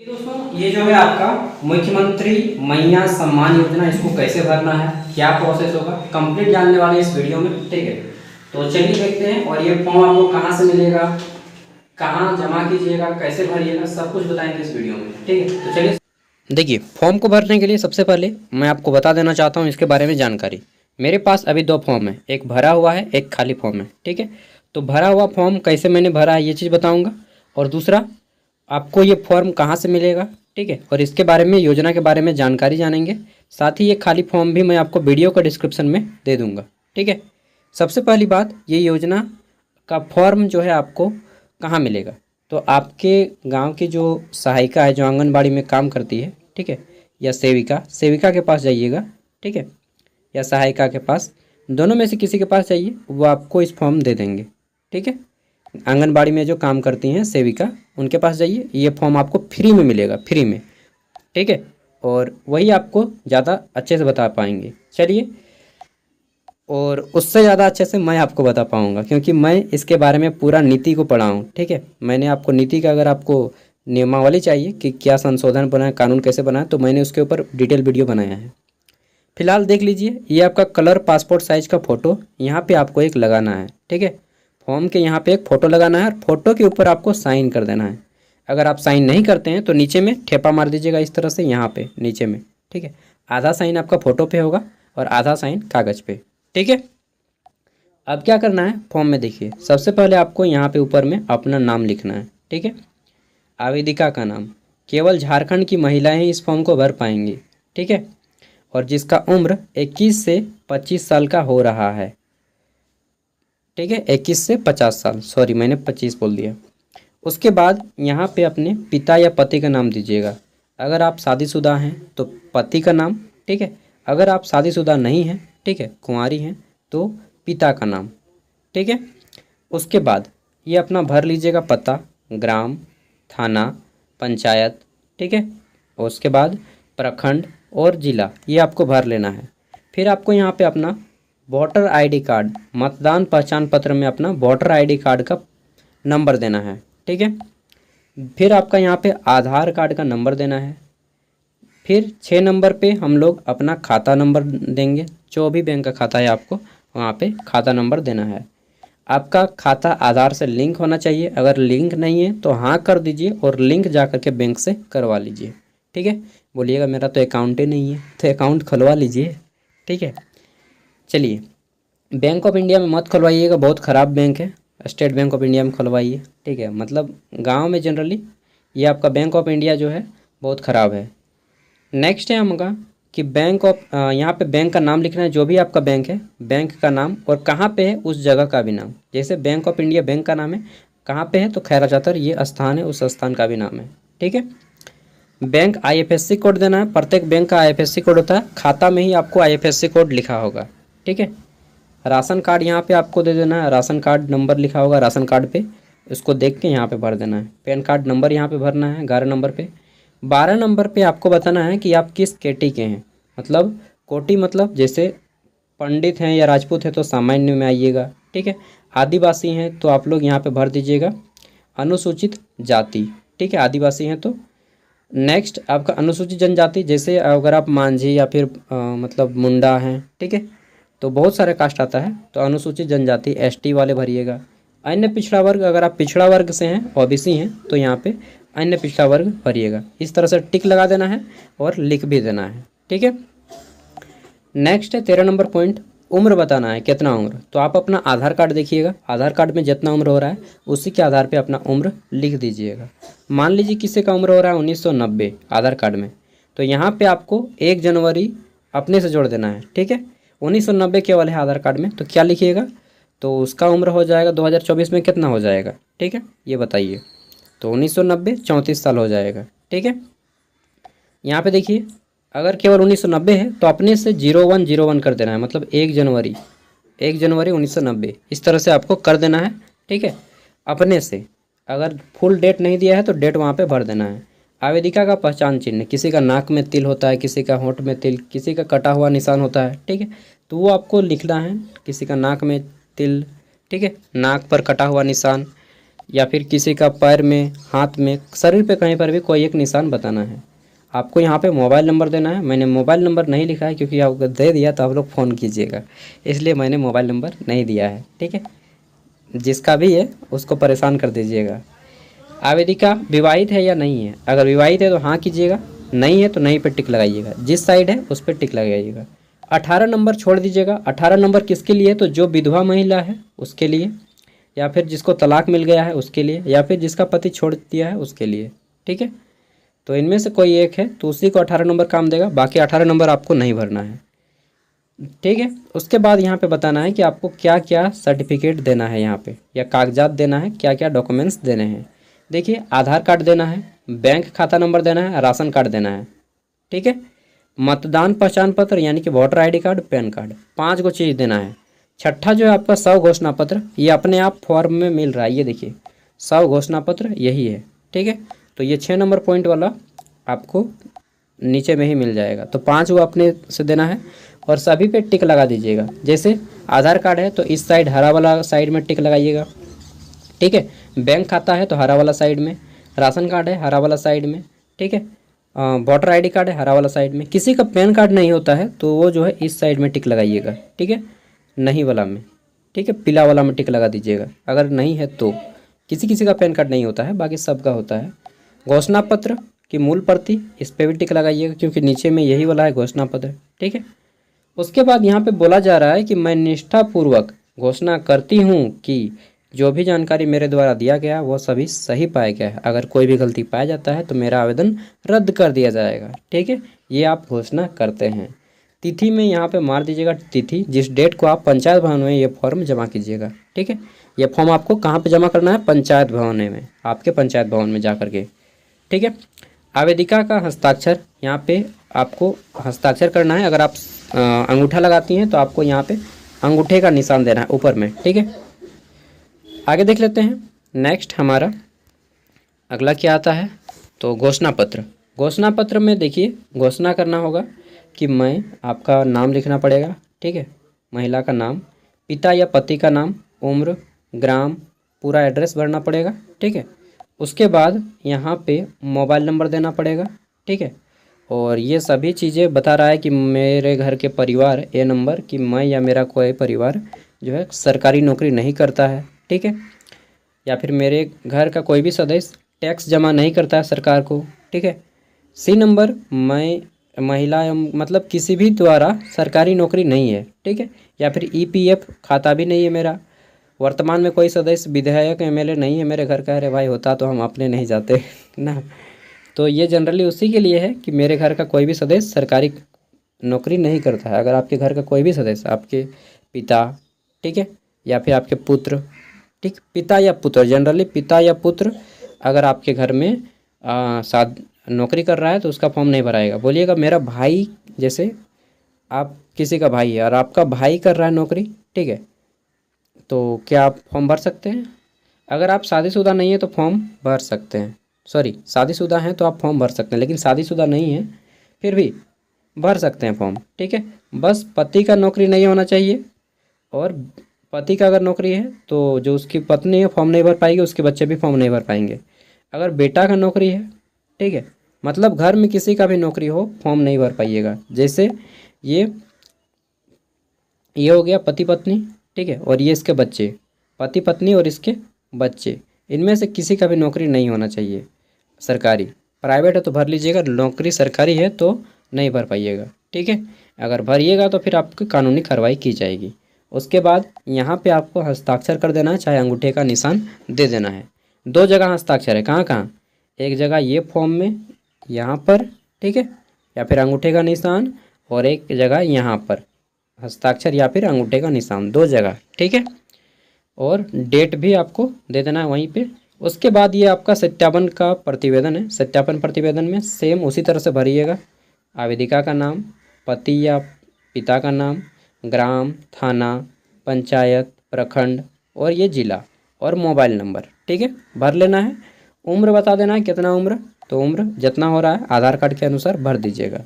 दोस्तों, ये जो है आपका मुख्यमंत्री महिला सम्मान योजना, इसको कैसे भरना है, क्या प्रोसेस होगा, कंप्लीट जानने वाले इस वीडियो में। ठीक है, तो चलिए देखते हैं। और ये फॉर्म आपको कहाँ से मिलेगा, कहाँ जमा कीजिएगा, कैसे भरिएगा, सब कुछ बताएंगे इस वीडियो में। ठीक है, तो चलिए देखिए। फॉर्म को भरने के लिए सबसे पहले मैं आपको बता देना चाहता हूँ इसके बारे में जानकारी। मेरे पास अभी दो फॉर्म है, एक भरा हुआ है, एक खाली फॉर्म है। ठीक है, तो भरा हुआ फॉर्म कैसे मैंने भरा है ये चीज़ बताऊँगा, और दूसरा आपको ये फॉर्म कहाँ से मिलेगा। ठीक है, और इसके बारे में, योजना के बारे में जानकारी जानेंगे। साथ ही ये खाली फॉर्म भी मैं आपको वीडियो का डिस्क्रिप्शन में दे दूँगा। ठीक है, सबसे पहली बात, ये योजना का फॉर्म जो है आपको कहाँ मिलेगा, तो आपके गांव की जो सहायिका है, जो आंगनबाड़ी में काम करती है, ठीक है, या सेविका सेविका के पास जाइएगा। ठीक है, या सहायिका के पास, दोनों में से किसी के पास जाइए, वो आपको इस फॉर्म दे देंगे। ठीक है, आंगनबाड़ी में जो काम करती हैं सेविका, उनके पास जाइए, ये फॉर्म आपको फ्री में मिलेगा, फ्री में। ठीक है, और वही आपको ज़्यादा अच्छे से बता पाएंगे। चलिए, और उससे ज़्यादा अच्छे से मैं आपको बता पाऊँगा, क्योंकि मैं इसके बारे में पूरा नीति को पढ़ा हूँ। ठीक है, मैंने आपको नीति का, अगर आपको नियमावली चाहिए कि क्या संशोधन बनाए, कानून कैसे बनाए, तो मैंने उसके ऊपर डिटेल वीडियो बनाया है। फिलहाल देख लीजिए, ये आपका कलर पासपोर्ट साइज का फ़ोटो यहाँ पे आपको एक लगाना है। ठीक है, फॉर्म के यहाँ पे एक फ़ोटो लगाना है, और फोटो के ऊपर आपको साइन कर देना है। अगर आप साइन नहीं करते हैं तो नीचे में ठेपा मार दीजिएगा इस तरह से, यहाँ पे नीचे में। ठीक है, आधा साइन आपका फ़ोटो पे होगा और आधा साइन कागज़ पे। ठीक है, अब क्या करना है, फॉर्म में देखिए, सबसे पहले आपको यहाँ पे ऊपर में अपना नाम लिखना है। ठीक है, आवेदिका का नाम, केवल झारखंड की महिलाएं इस फॉर्म को भर पाएंगी। ठीक है, और जिसका उम्र 21 से 25 साल का हो रहा है। ठीक है, 21 से 50 साल, सॉरी मैंने 25 बोल दिया। उसके बाद यहाँ पे अपने पिता या पति का नाम दीजिएगा। अगर आप शादीशुदा हैं तो पति का नाम। ठीक है, अगर आप शादीशुदा नहीं हैं, ठीक है, कुंवारी हैं, तो पिता का नाम। ठीक है, उसके बाद ये अपना भर लीजिएगा पता, ग्राम, थाना, पंचायत। ठीक है, और उसके बाद प्रखंड और ज़िला, ये आपको भर लेना है। फिर आपको यहाँ पे अपना वोटर आईडी कार्ड, मतदान पहचान पत्र में अपना वोटर आईडी कार्ड का नंबर देना है। ठीक है, फिर आपका यहाँ पे आधार कार्ड का नंबर देना है। फिर 6 नंबर पे हम लोग अपना खाता नंबर देंगे, जो भी बैंक का खाता है आपको वहाँ पे खाता नंबर देना है। आपका खाता आधार से लिंक होना चाहिए, अगर लिंक नहीं है तो हाँ कर दीजिए, और लिंक जा कर के बैंक से करवा लीजिए। ठीक है, बोलिएगा मेरा तो अकाउंट ही नहीं है, तो अकाउंट खुलवा लीजिए। ठीक है, चलिए, बैंक ऑफ इंडिया में मत खुलवाइएगा, बहुत ख़राब बैंक है। स्टेट बैंक ऑफ इंडिया में खुलवाइए। ठीक है, मतलब गांव में जनरली ये आपका बैंक ऑफ इंडिया जो है बहुत ख़राब है। नेक्स्ट है हमका कि बैंक ऑफ, यहाँ पे बैंक का नाम लिखना है, जो भी आपका बैंक है, बैंक का नाम, और कहाँ पे है उस जगह का भी नाम। जैसे बैंक ऑफ इंडिया बैंक का नाम है, कहाँ पे है तो खैरा चातर ये स्थान है, उस स्थान का भी नाम है। ठीक है, बैंक IFSC कोड देना है, प्रत्येक बैंक का IFSC कोड होता है, खाता में ही आपको IFSC कोड लिखा होगा। ठीक है, राशन कार्ड यहाँ पे आपको दे देना है, राशन कार्ड नंबर लिखा होगा राशन कार्ड पे, उसको देख के यहाँ पे भर देना है। पैन कार्ड नंबर यहाँ पे भरना है 11 नंबर पे। 12 नंबर पे आपको बताना है कि आप किस कैटेगरी के हैं, मतलब कोटि, मतलब जैसे पंडित हैं या राजपूत हैं तो सामान्य में आइएगा। ठीक है, आदिवासी हैं तो आप लोग यहाँ पे भर दीजिएगा अनुसूचित जाति। ठीक है, आदिवासी हैं तो। नेक्स्ट आपका अनुसूचित जनजाति, जैसे अगर आप मांझी या फिर मतलब मुंडा हैं, ठीक है, तो बहुत सारे कास्ट आता है, तो अनुसूचित जनजाति ST वाले भरिएगा। अन्य पिछड़ा वर्ग, अगर आप पिछड़ा वर्ग से हैं, OBC हैं, तो यहाँ पे अन्य पिछड़ा वर्ग भरिएगा। इस तरह से टिक लगा देना है और लिख भी देना है। ठीक है, नेक्स्ट है 13 नंबर पॉइंट, उम्र बताना है, कितना उम्र। तो आप अपना आधार कार्ड देखिएगा, आधार कार्ड में जितना उम्र हो रहा है उसी के आधार पे अपना उम्र लिख दीजिएगा। मान लीजिए किसी का उम्र हो रहा है 1990 आधार कार्ड में, तो यहाँ पे आपको 1 जनवरी अपने से जोड़ देना है। ठीक है, 1990 केवल है आधार कार्ड में, तो क्या लिखिएगा, तो उसका उम्र हो जाएगा 2024 में कितना हो जाएगा। ठीक है, ये बताइए, तो 1990 34 साल हो जाएगा। ठीक है, यहाँ पे देखिए, अगर केवल 1990 है तो अपने से 0101 कर देना है, मतलब 1 जनवरी 1990, इस तरह से आपको कर देना है। ठीक है, अपने से। अगर फुल डेट नहीं दिया है तो डेट वहाँ पे भर देना है। आवेदिका का पहचान चिन्ह, किसी का नाक में तिल होता है, किसी का होंठ में तिल, किसी का कटा हुआ निशान होता है। ठीक है, तो वो आपको लिखना है, किसी का नाक में तिल, ठीक है, नाक पर कटा हुआ निशान, या फिर किसी का पैर में, हाथ में, शरीर पे कहीं पर भी कोई एक निशान बताना है। आपको यहाँ पे मोबाइल नंबर देना है। मैंने मोबाइल नंबर नहीं लिखा है क्योंकि आपको दे दिया तो आप लोग फ़ोन कीजिएगा, इसलिए मैंने मोबाइल नंबर नहीं दिया है। ठीक है, जिसका भी है उसको परेशान कर दीजिएगा। आवेदिका विवाहित है या नहीं है? अगर विवाहित है तो हाँ कीजिएगा, नहीं है तो नहीं पे टिक लगाइएगा। जिस साइड है उस पर टिक लगाइएगा। 18 नंबर छोड़ दीजिएगा। 18 नंबर किसके लिए? तो जो विधवा महिला है उसके लिए, या फिर जिसको तलाक मिल गया है उसके लिए, या फिर जिसका पति छोड़ दिया है उसके लिए। ठीक है, तो इनमें से कोई एक है तो उसी को 18 नंबर काम देगा, बाकी 18 नंबर आपको नहीं भरना है। ठीक है, उसके बाद यहाँ पे बताना है कि आपको क्या क्या सर्टिफिकेट देना है यहाँ पे, या कागजात देना है, क्या क्या डॉक्यूमेंट्स देने हैं। देखिए, आधार कार्ड देना है, बैंक खाता नंबर देना है, राशन कार्ड देना है। ठीक है, मतदान पहचान पत्र यानी कि voter ID card, pan card, 5 गो चीज़ देना है। छठा जो है आपका 100 घोषणा पत्र, ये अपने आप फॉर्म में मिल रहा है, ये देखिए 100 घोषणा पत्र यही है। ठीक है, तो ये 6 नंबर पॉइंट वाला आपको नीचे में ही मिल जाएगा, तो 5 गो अपने से देना है और सभी पे टिक लगा दीजिएगा। जैसे आधार कार्ड है तो इस साइड हरा वाला साइड में टिक लगाइएगा। ठीक है, बैंक खाता है तो हरा वाला साइड में, राशन कार्ड है हरा वाला साइड में। ठीक है, वोटर आईडी कार्ड है हरा वाला साइड में। किसी का पैन कार्ड नहीं होता है तो वो जो है इस साइड में टिक लगाइएगा। ठीक है, नहीं वाला में, ठीक है, पीला वाला में टिक लगा दीजिएगा। अगर नहीं है तो किसी किसी का पैन कार्ड नहीं होता है, बाकी सबका होता है। घोषणा पत्र की मूल प्रति, इस पर भी टिक लगाइएगा क्योंकि नीचे में यही वाला है घोषणा पत्र। ठीक है, उसके बाद यहाँ पे बोला जा रहा है कि मैं निष्ठापूर्वक घोषणा करती हूँ कि जो भी जानकारी मेरे द्वारा दिया गया वो सभी सही पाया गया है। अगर कोई भी गलती पाया जाता है तो मेरा आवेदन रद्द कर दिया जाएगा। ठीक है, ये आप घोषणा करते हैं। तिथि में यहाँ पे मार दीजिएगा तिथि, जिस डेट को आप पंचायत भवन में ये फॉर्म जमा कीजिएगा। ठीक है, ये फॉर्म आपको कहाँ पे जमा करना है? पंचायत भवन में, आपके पंचायत भवन में जा करके। ठीक है, आवेदिका का हस्ताक्षर, यहाँ पे आपको हस्ताक्षर करना है। अगर आप अंगूठा लगाती हैं तो आपको यहाँ पे अंगूठे का निशान देना है ऊपर में। ठीक है, आगे देख लेते हैं। नेक्स्ट हमारा अगला क्या आता है? तो घोषणा पत्र। घोषणा पत्र में देखिए, घोषणा करना होगा कि मैं, आपका नाम लिखना पड़ेगा। ठीक है, महिला का नाम, पिता या पति का नाम, उम्र, ग्राम, पूरा एड्रेस भरना पड़ेगा। ठीक है, उसके बाद यहाँ पे मोबाइल नंबर देना पड़ेगा। ठीक है, और ये सभी चीज़ें बता रहा है कि मेरे घर के परिवार, ए नंबर, कि मैं या मेरा कोई परिवार जो है सरकारी नौकरी नहीं करता है। ठीक है, या फिर मेरे घर का कोई भी सदस्य टैक्स जमा नहीं करता है सरकार को। ठीक है, सी नंबर, मैं महिला मतलब किसी भी द्वारा सरकारी नौकरी नहीं है। ठीक है, या फिर ईपीएफ खाता भी नहीं है मेरा। वर्तमान में कोई सदस्य विधायक एमएलए नहीं है मेरे घर का। अरे भाई, होता तो हम अपने नहीं जाते ना। तो ये जनरली उसी के लिए है कि मेरे घर का कोई भी सदस्य सरकारी नौकरी नहीं करता है। अगर आपके घर का कोई भी सदस्य, आपके पिता, ठीक है, या फिर आपके पुत्र, ठीक, पिता या पुत्र, जनरली पिता या पुत्र अगर आपके घर में नौकरी कर रहा है तो उसका फॉर्म नहीं भराएगा। बोलिएगा मेरा भाई, जैसे आप किसी का भाई है और आपका भाई कर रहा है नौकरी, ठीक है, तो क्या आप फॉर्म भर सकते हैं? अगर आप शादीशुदा नहीं है तो फॉर्म भर सकते हैं। सॉरी, शादीशुदा हैं तो आप फॉर्म भर सकते हैं, लेकिन शादीशुदा नहीं है फिर भी भर सकते हैं फॉर्म। ठीक है, बस पति का नौकरी नहीं होना चाहिए, और पति का अगर नौकरी है तो जो उसकी पत्नी है फॉर्म नहीं भर पाएगी, उसके बच्चे भी फॉर्म नहीं भर पाएंगे। अगर बेटा का नौकरी है, ठीक है, मतलब घर में किसी का भी नौकरी हो, फॉर्म नहीं भर पाइएगा। जैसे ये हो गया पति पत्नी, ठीक है, और ये इसके बच्चे, पति पत्नी और इसके बच्चे, इनमें से किसी का भी नौकरी नहीं होना चाहिए सरकारी। प्राइवेट है तो भर लीजिएगा, नौकरी सरकारी है तो नहीं भर पाइएगा। ठीक है, अगर भरिएगा तो फिर आपकी कानूनी कार्रवाई की जाएगी। उसके बाद यहाँ पे आपको हस्ताक्षर कर देना है, चाहे अंगूठे का निशान दे देना है। 2 जगह हस्ताक्षर है, कहाँ कहाँ? एक जगह ये फॉर्म में यहाँ पर, ठीक है, या फिर अंगूठे का निशान, और एक जगह यहाँ पर हस्ताक्षर या फिर अंगूठे का निशान, 2 जगह। ठीक है, और डेट भी आपको दे देना है वहीं पे। उसके बाद ये आपका सत्यापन का प्रतिवेदन है। सत्यापन प्रतिवेदन में सेम उसी तरह से भरिएगा। आवेदिका का नाम, पति या पिता का नाम, ग्राम, थाना, पंचायत, प्रखंड, और ये जिला, और मोबाइल नंबर। ठीक है, भर लेना है। उम्र बता देना है, कितना उम्र, तो उम्र जितना हो रहा है आधार कार्ड के अनुसार भर दीजिएगा।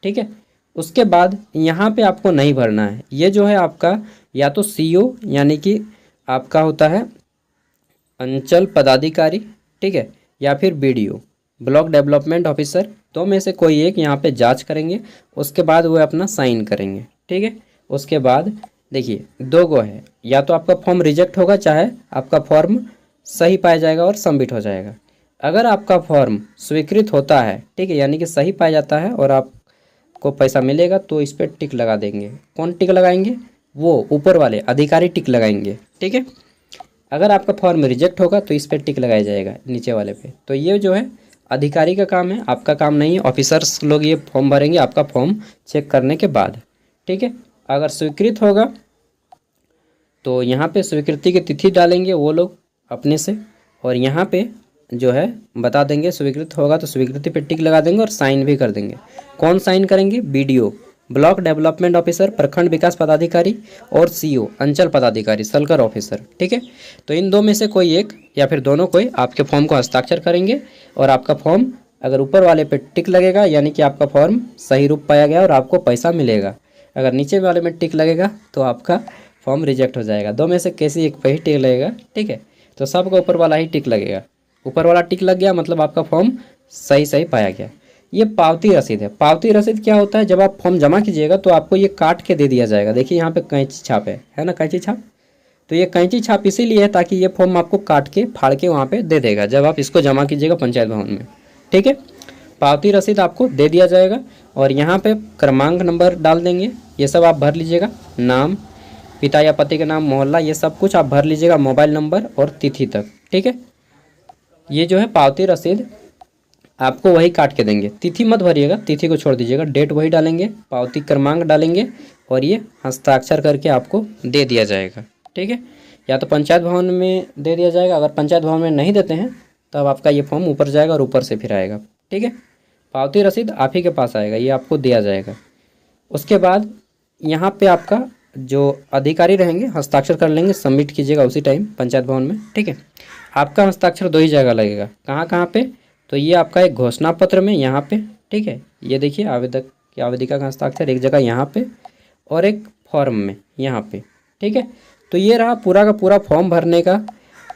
ठीक है, उसके बाद यहाँ पे आपको नहीं भरना है। ये जो है आपका या तो सीओ यानी कि आपका होता है अंचल पदाधिकारी, ठीक है, या फिर बीडीओ ब्लॉक डेवलपमेंट ऑफिसर, दो में से कोई एक यहाँ पे जांच करेंगे। उसके बाद वो अपना साइन करेंगे, ठीक है। उसके बाद देखिए दो गो है, या तो आपका फॉर्म रिजेक्ट होगा, चाहे आपका फॉर्म सही पाया जाएगा और सबमिट हो जाएगा। अगर आपका फॉर्म स्वीकृत होता है, ठीक है, यानी कि सही पाया जाता है और आपको पैसा मिलेगा, तो इस पर टिक लगा देंगे। कौन टिक लगाएंगे? वो ऊपर वाले अधिकारी टिक लगाएंगे, ठीक है। अगर आपका फॉर्म रिजेक्ट होगा तो इस पर टिक लगाया जाएगा नीचे वाले पे। तो ये जो है अधिकारी का काम है, आपका काम नहीं है। ऑफिसर्स लोग ये फॉर्म भरेंगे आपका फॉर्म चेक करने के बाद, ठीक है। अगर स्वीकृत होगा तो यहाँ पे स्वीकृति की तिथि डालेंगे वो लोग अपने से, और यहाँ पे जो है बता देंगे स्वीकृत होगा तो स्वीकृति पे टिक लगा देंगे और साइन भी कर देंगे। कौन साइन करेंगे? बीडीओ ब्लॉक डेवलपमेंट ऑफिसर, प्रखंड विकास पदाधिकारी और सीओ अंचल पदाधिकारी सर्कल ऑफिसर, ठीक है। तो इन दो में से कोई एक या फिर दोनों कोई आपके फॉर्म को हस्ताक्षर करेंगे, और आपका फॉर्म अगर ऊपर वाले पे टिक लगेगा यानी कि आपका फॉर्म सही रूप पाया गया और आपको पैसा मिलेगा। अगर नीचे वाले में टिक लगेगा तो आपका फॉर्म रिजेक्ट हो जाएगा। दो में से किसी एक पे ही टिक लगेगा, ठीक है। तो सबका ऊपर वाला ही टिक लगेगा। ऊपर वाला टिक लग गया मतलब आपका फॉर्म सही पाया गया। ये पावती रसीद है। पावती रसीद क्या होता है? जब आप फॉर्म जमा कीजिएगा तो आपको ये काट के दे दिया जाएगा। देखिए यहाँ पे कैंची छाप है ना, कैंची छाप। तो ये कैंची छाप इसीलिए है ताकि ये फॉर्म आपको काट के फाड़ के वहाँ पे दे देगा जब आप इसको जमा कीजिएगा पंचायत भवन में, ठीक है। पावती रसीद आपको दे दिया जाएगा और यहाँ पे क्रमांक नंबर डाल देंगे। ये सब आप भर लीजिएगा, नाम, पिता या पति का नाम, मोहल्ला, ये सब कुछ आप भर लीजिएगा, मोबाइल नंबर और तिथि तक, ठीक है। ये जो है पावती रसीद आपको वही काट के देंगे। तिथि मत भरिएगा, तिथि को छोड़ दीजिएगा, डेट वही डालेंगे, पावती क्रमांक डालेंगे और ये हस्ताक्षर करके आपको दे दिया जाएगा, ठीक है। या तो पंचायत भवन में दे दिया जाएगा, अगर पंचायत भवन में नहीं देते हैं तब आपका ये फॉर्म ऊपर जाएगा और ऊपर से फिर आएगा, ठीक है। पावती रसीद आप ही के पास आएगा, ये आपको दिया जाएगा। उसके बाद यहाँ पे आपका जो अधिकारी रहेंगे हस्ताक्षर कर लेंगे, सबमिट कीजिएगा उसी टाइम पंचायत भवन में, ठीक है। आपका हस्ताक्षर दो ही जगह लगेगा। कहाँ पे? तो ये आपका एक घोषणा पत्र में यहाँ पे, ठीक है। ये देखिए आवेदक की आवेदिका का हस्ताक्षर एक जगह यहाँ पे और एक फॉर्म में यहाँ पे, ठीक है। तो ये रहा पूरा का पूरा फॉर्म भरने का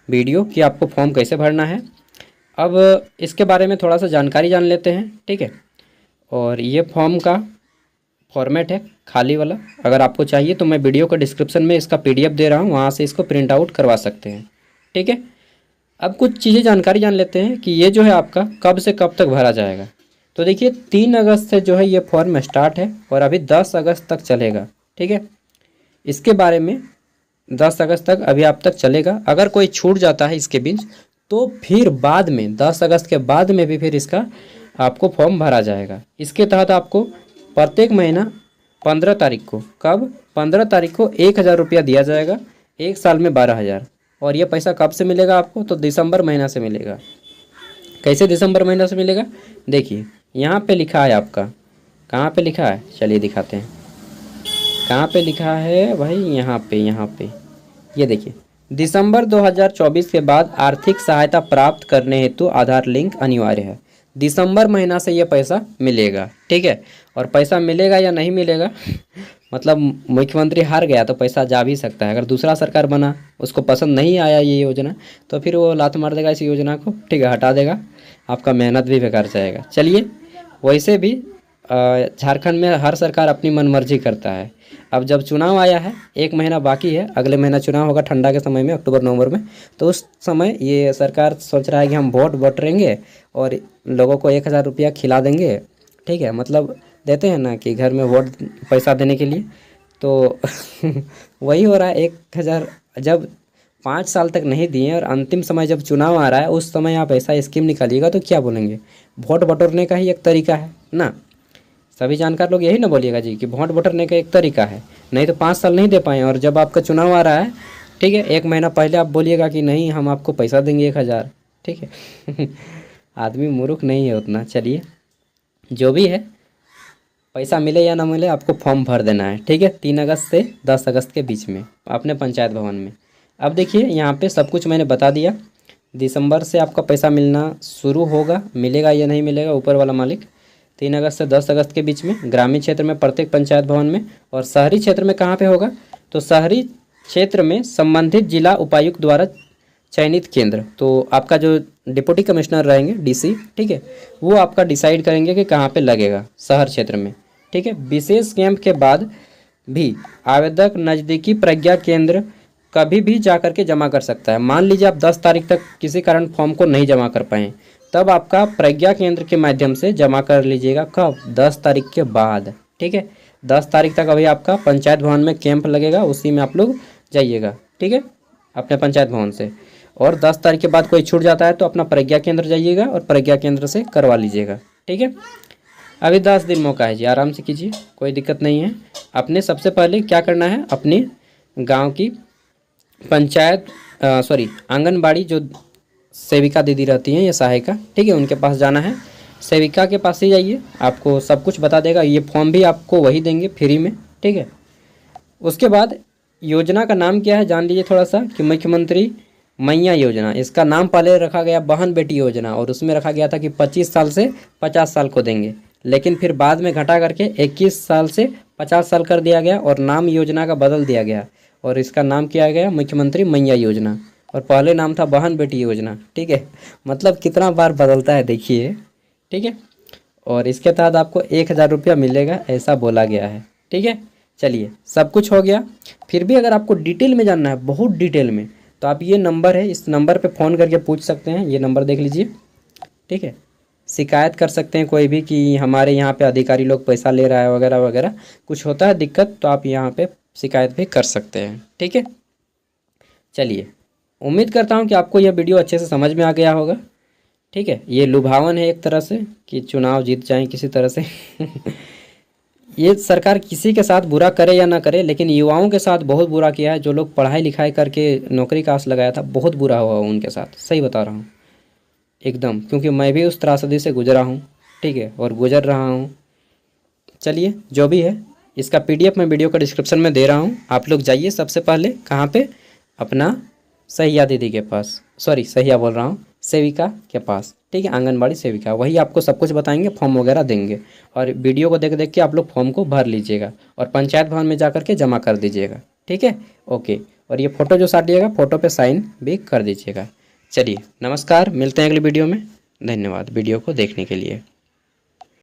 वीडियो कि आपको फॉर्म कैसे भरना है। अब इसके बारे में थोड़ा सा जानकारी जान लेते हैं, ठीक है। और ये फॉर्म का फॉर्मेट है खाली वाला। अगर आपको चाहिए तो मैं वीडियो को डिस्क्रिप्शन में इसका PDF दे रहा हूँ, वहाँ से इसको प्रिंट आउट करवा सकते हैं, ठीक है। अब कुछ चीज़ें जानकारी जान लेते हैं कि ये जो है आपका कब से कब तक भरा जाएगा। तो देखिए 3 अगस्त से जो है ये फॉर्म स्टार्ट है और अभी 10 अगस्त तक चलेगा, ठीक है। इसके बारे में 10 अगस्त तक अभी आप तक चलेगा। अगर कोई छूट जाता है इसके बीच तो फिर बाद में 10 अगस्त के बाद में भी फिर इसका आपको फॉर्म भरा जाएगा। इसके तहत आपको प्रत्येक महीना 15 तारीख को, कब? 15 तारीख को 1000 रुपया दिया जाएगा, एक साल में 12,000। और ये पैसा कब से मिलेगा आपको? तो दिसंबर महीना से मिलेगा। कैसे दिसंबर महीना से मिलेगा? देखिए यहाँ पे लिखा है आपका, कहाँ पे लिखा है चलिए दिखाते हैं। कहाँ पे लिखा है भाई? यहाँ पे ये देखिए, दिसंबर 2024 के बाद आर्थिक सहायता प्राप्त करने हेतु आधार लिंक अनिवार्य है। दिसंबर महीना से ये पैसा मिलेगा, ठीक है। और पैसा मिलेगा या नहीं मिलेगा मतलब मुख्यमंत्री हार गया तो पैसा जा भी सकता है। अगर दूसरा सरकार बना, उसको पसंद नहीं आया ये योजना, तो फिर वो लात मार देगा इस योजना को, ठीक है, हटा देगा, आपका मेहनत भी बेकार जाएगा। चलिए, वैसे भी झारखंड में हर सरकार अपनी मनमर्जी करता है। अब जब चुनाव आया है, 1 महीना बाकी है, अगले महीना चुनाव होगा ठंडा के समय में, अक्टूबर नवंबर में, तो उस समय ये सरकार सोच रहा है कि हम वोट बटोरेंगे और लोगों को 1000 रुपया खिला देंगे, ठीक है। मतलब देते हैं ना कि घर में वोट पैसा देने के लिए, तो वही हो रहा है। 1000 जब 5 साल तक नहीं दिए और अंतिम समय जब चुनाव आ रहा है उस समय आप ऐसा स्कीम निकालिएगा तो क्या बोलेंगे? वोट बटोरने का ही एक तरीका है ना। सभी जानकार लोग यही ना बोलिएगा जी कि वोट बटोरने का एक तरीका है, नहीं तो 5 साल नहीं दे पाए। और जब आपका चुनाव आ रहा है, ठीक है, 1 महीना पहले आप बोलिएगा कि नहीं हम आपको पैसा देंगे 1000, ठीक है। आदमी मूर्ख नहीं है उतना। चलिए, जो भी है, पैसा मिले या ना मिले आपको फॉर्म भर देना है, ठीक है। 3 अगस्त से 10 अगस्त के बीच में अपने पंचायत भवन में। अब देखिए यहाँ पे सब कुछ मैंने बता दिया। दिसंबर से आपका पैसा मिलना शुरू होगा, मिलेगा या नहीं मिलेगा ऊपर वाला मालिक। 3 अगस्त से 10 अगस्त के बीच में ग्रामीण क्षेत्र में प्रत्येक पंचायत भवन में, और शहरी क्षेत्र में कहाँ पे होगा? तो शहरी क्षेत्र में संबंधित जिला उपायुक्त द्वारा चयनित केंद्र, तो आपका जो डिप्टी कमिश्नर रहेंगे डीसी, ठीक है, वो आपका डिसाइड करेंगे कि कहाँ पे लगेगा, शहर क्षेत्र में, ठीक है। विशेष कैंप के बाद भी आवेदक नज़दीकी प्रज्ञा केंद्र कभी भी जा कर के जमा कर सकता है। मान लीजिए आप 10 तारीख तक किसी कारण फॉर्म को नहीं जमा कर पाए, तब आपका प्रज्ञा केंद्र के माध्यम से जमा कर लीजिएगा। कब? 10 तारीख के बाद, ठीक है। 10 तारीख तक अभी आपका पंचायत भवन में कैंप लगेगा, उसी में आप लोग जाइएगा, ठीक है, अपने पंचायत भवन से। और 10 तारीख के बाद कोई छूट जाता है तो अपना प्रज्ञा केंद्र जाइएगा और प्रज्ञा केंद्र से करवा लीजिएगा, ठीक है। अभी 10 दिन मौका है जी, आराम से कीजिए, कोई दिक्कत नहीं है। अपने सबसे पहले क्या करना है, अपने गांव की पंचायत आंगनबाड़ी जो सेविका दीदी रहती हैं या सहायिका, ठीक है, उनके पास जाना है। सेविका के पास ही जाइए, आपको सब कुछ बता देगा। ये फॉर्म भी आपको वही देंगे फ्री में, ठीक है। उसके बाद योजना का नाम क्या है जान लीजिए थोड़ा सा, कि मुख्यमंत्री मैया योजना। इसका नाम पहले रखा गया बहन बेटी योजना, और उसमें रखा गया था कि 25 साल से 50 साल को देंगे, लेकिन फिर बाद में घटा करके 21 साल से 50 साल कर दिया गया और नाम योजना का बदल दिया गया, और इसका नाम किया गया मुख्यमंत्री मैया योजना, और पहले नाम था बहन बेटी योजना, ठीक है। मतलब कितना बार बदलता है देखिए, ठीक है। और इसके तहत आपको 1000 रुपया मिलेगा, ऐसा बोला गया है, ठीक है। चलिए, सब कुछ हो गया। फिर भी अगर आपको डिटेल में जानना है, बहुत डिटेल में, तो आप ये नंबर है, इस नंबर पे फ़ोन करके पूछ सकते हैं। ये नंबर देख लीजिए, ठीक है। शिकायत कर सकते हैं कोई भी कि हमारे यहाँ पे अधिकारी लोग पैसा ले रहा है वगैरह वगैरह, कुछ होता है दिक्कत तो आप यहाँ पे शिकायत भी कर सकते हैं, ठीक है। चलिए, उम्मीद करता हूँ कि आपको यह वीडियो अच्छे से समझ में आ गया होगा, ठीक है। ये लुभावन है एक तरह से कि चुनाव जीत जाएं किसी तरह से ये सरकार किसी के साथ बुरा करे या ना करे, लेकिन युवाओं के साथ बहुत बुरा किया है। जो लोग पढ़ाई लिखाई करके नौकरी का आस लगाया था, बहुत बुरा हुआ उनके साथ, सही बता रहा हूँ एकदम, क्योंकि मैं भी उस त्रासदी से गुजरा हूँ, ठीक है, और गुजर रहा हूँ। चलिए, जो भी है, इसका PDF मैं वीडियो का डिस्क्रिप्शन में दे रहा हूँ, आप लोग जाइए। सबसे पहले कहाँ पे? अपना सहिया दीदी के पास, सहिया बोल रहा हूँ, सेविका के पास, ठीक है, आंगनबाड़ी सेविका, वही आपको सब कुछ बताएंगे, फॉर्म वगैरह देंगे, और वीडियो को देख देख के आप लोग फॉर्म को भर लीजिएगा और पंचायत भवन में जा कर के जमा कर दीजिएगा, ठीक है, ओके। और ये फ़ोटो जो साटिएगा, फ़ोटो पे साइन भी कर दीजिएगा। चलिए, नमस्कार, मिलते हैं अगली वीडियो में। धन्यवाद वीडियो को देखने के लिए।